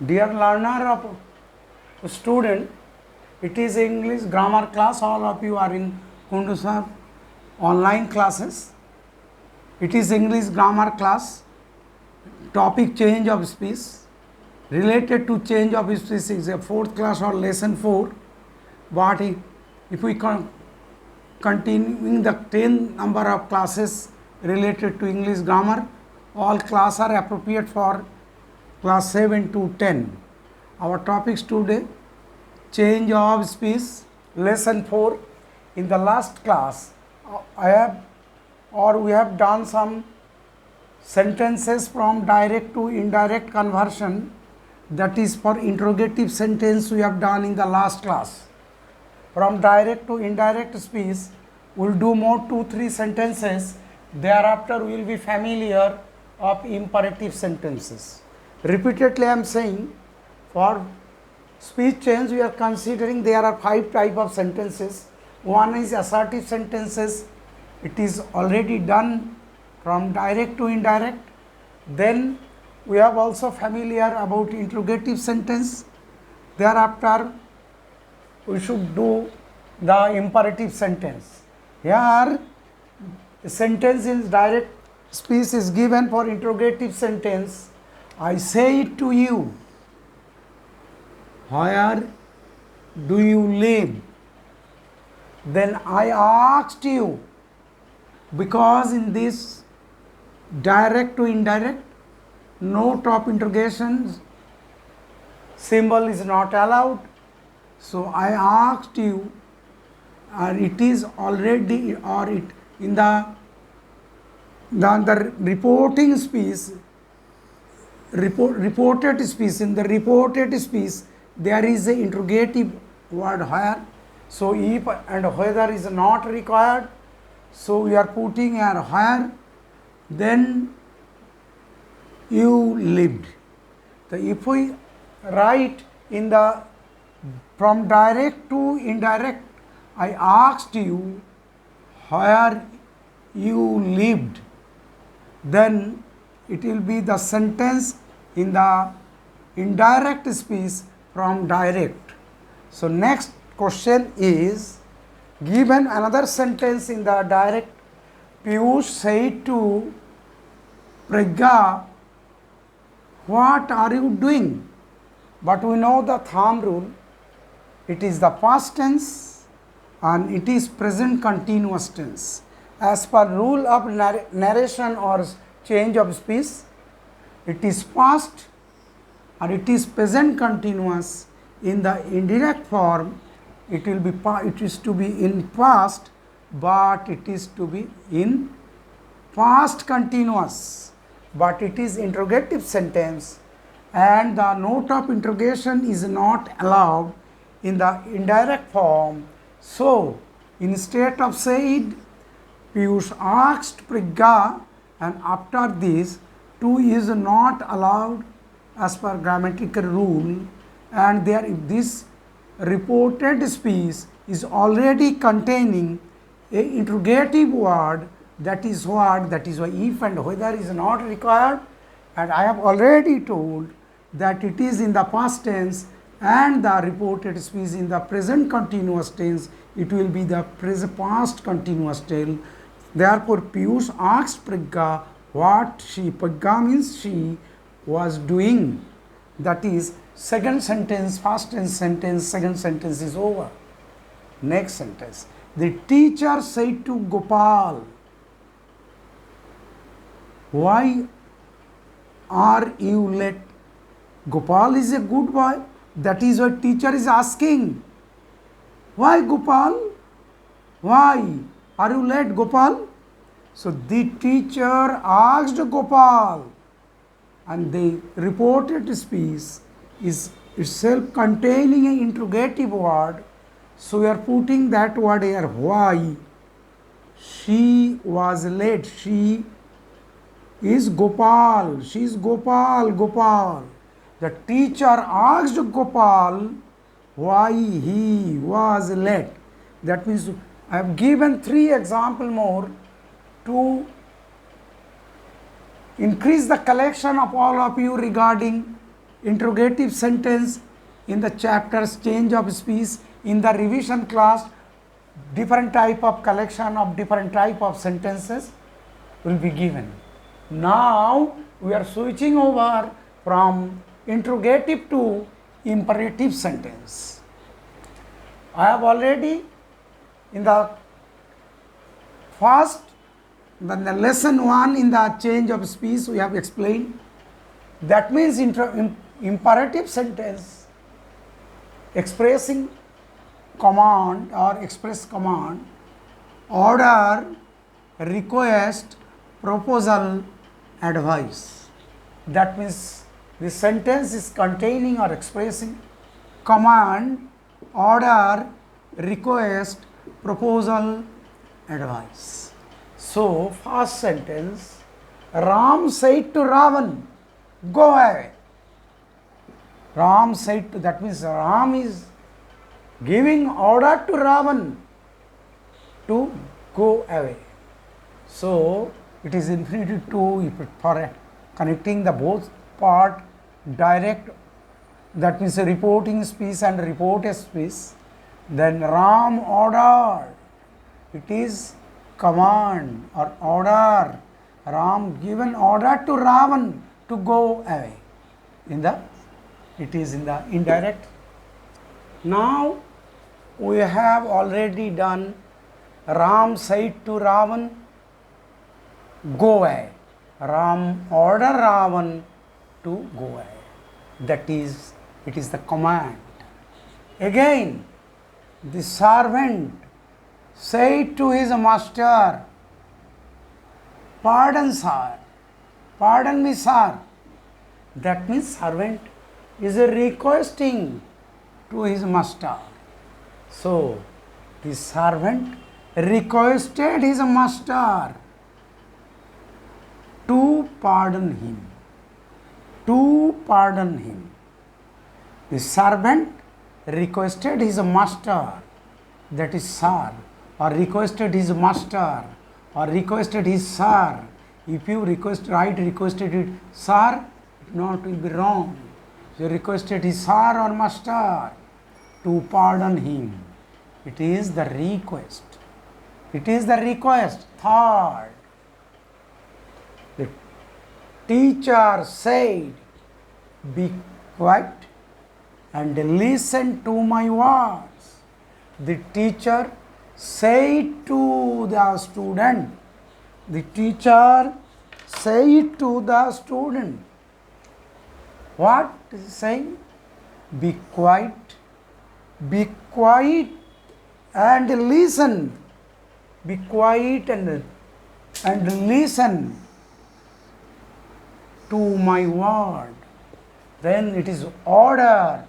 Dear learner of student, it is English grammar class. All of you are in Kundu sir online classes. It is English grammar class. Topic change of speech. Related to change of speech is a fourth class or lesson 4. But if we continuing the 10 number of classes related to English grammar, all classes are appropriate for class 7 to 10. Our topics today, change of speech, lesson 4. In the last class, we have done some sentences from direct to indirect conversion. That is for interrogative sentence we have done in the last class. From direct to indirect speech, we will do more 2-3 sentences. Thereafter, we will be familiar of imperative sentences. Repeatedly I am saying, for speech change we are considering there are 5 types of sentences. One is assertive sentences. It is already done from direct to indirect. Then we have also familiar about interrogative sentence. Thereafter we should do the imperative sentence. Here a sentence in direct speech is given for interrogative sentence. I say it to you, where do you live? Then I asked you, because in this direct to indirect, note of interrogation symbol is not allowed. So I asked you, and it is already, or it in the reporting speech, reported speech. In the reported speech, there is a interrogative word where. So if and whether is not required. So we are putting here where, then you lived. So if we write in the from direct to indirect, I asked you where you lived, then it will be the sentence in the indirect speech from direct. So next question is, given another sentence in the direct, Piyush said to Pragya, what are you doing? But we know the thumb rule, it is the past tense and it is present continuous tense. As per rule of narration or change of speech, it is past or it is present continuous. In the indirect form, it is to be in past, but it is to be in past continuous, but it is interrogative sentence, and the note of interrogation is not allowed in the indirect form. So instead of said, Piyush asked Pragya, and after this, to is not allowed as per grammatical rule, and there if this reported speech is already containing a interrogative word, that is why if and whether is not required, and I have already told that it is in the past tense and the reported speech in the present continuous tense, it will be the past continuous tense. Therefore, Piyush asked Pragya what Pragya means she was doing. That is second sentence, past tense sentence, second sentence is over. Next sentence. The teacher said to Gopal, why are you late? Gopal is a good boy. That is what teacher is asking. Why Gopal? Why are you late, Gopal? So the teacher asked Gopal, and the reported speech is itself containing an interrogative word. So we are putting that word here, why. She was late. She is Gopal. She is Gopal. The teacher asked Gopal why he was late. That means I have given 3 examples more to increase the collection of all of you regarding interrogative sentence in the chapters change of speech. In the revision class, different type of collection of different type of sentences will be given. Now we are switching over from interrogative to imperative sentence. I have already in the first, the lesson 1 in the change of speech we have explained. That means imperative sentence expressing command or express command, order, request, proposal, advice. That means the sentence is containing or expressing command, order, request, proposal, advice. So, first sentence, Ram said to Ravan, go away. Ram said to, that means Ram is giving order to Ravan to go away. So, it is infinitive to for connecting the both part direct, that means a reporting speech and reported speech. Then Ram ordered, it is command or order. Ram given order to Ravan to go away. It is in the indirect. Now we have already done Ram said to Ravan, go away. Ram order Ravan to go away. That is, it is the command. Again, the servant said to his master, pardon sir, pardon me sir. That means servant is requesting to his master. So, the servant requested his master to pardon him. To pardon him. The servant requested his master, that is sir, or requested his master, or requested his sir. If you requested it sir, it not will be wrong. You requested his sir or master to pardon him. It is the request. It is the request. Third, the teacher said, be quiet and listen to my words. The teacher said to the student, the teacher said to the student, what is he saying? Be quiet and listen. Be quiet and listen to my word. Then it is order.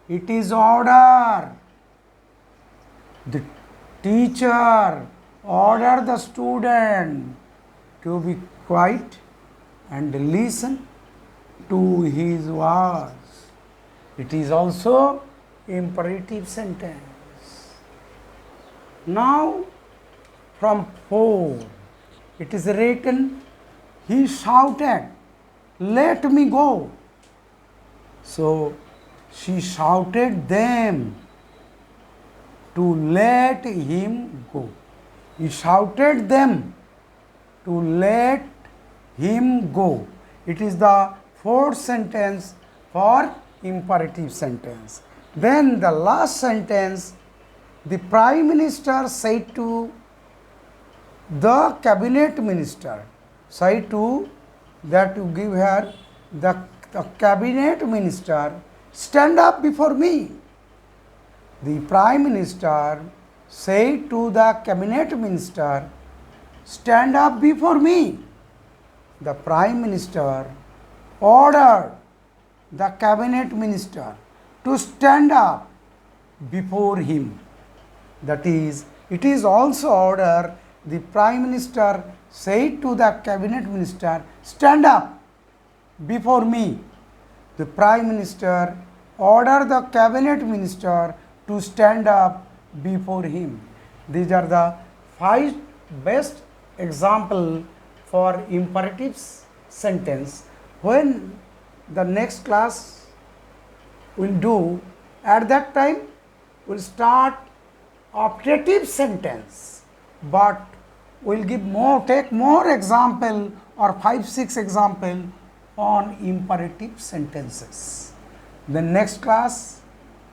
It is order. The teacher ordered the student to be quiet and listen to his words. It is also imperative sentence. Now, from 4, it is written, he shouted, let me go. So, she shouted them to let him go. He shouted them to let him go. It is the 4th sentence for imperative sentence. Then the last sentence, the Prime Minister said to the Cabinet Minister, said to that to give her the Cabinet Minister, stand up before me. The Prime Minister said to the Cabinet Minister, stand up before me. The Prime Minister ordered the Cabinet Minister to stand up before him. That is, it is also order, the Prime Minister said to the Cabinet Minister, stand up before me. The Prime Minister ordered the Cabinet Minister to stand up before him. These are the 5 best example for imperative sentence. When the next class we'll do, at that time we'll start optative sentence, but we'll take more example or 5-6 example on imperative sentences. The next class,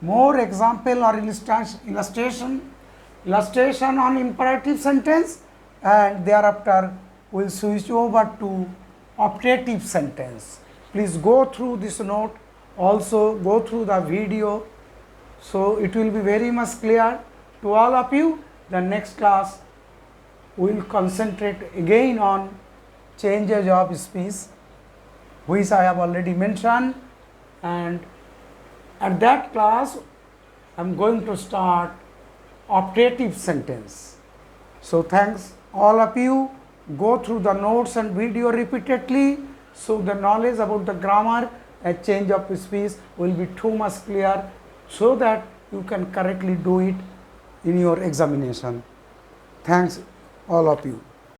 more example or illustration on imperative sentence, and thereafter we'll switch over to optative sentence. Please go through this note, also go through the video, so it will be very much clear to all of you. The next class we will concentrate again on changes of speech, which I have already mentioned, and at that class I am going to start optative sentence. So thanks all of you. Go through the notes and video repeatedly, so the knowledge about the grammar and change of speech will be too much clear, so that you can correctly do it in your examination. Thanks all of you.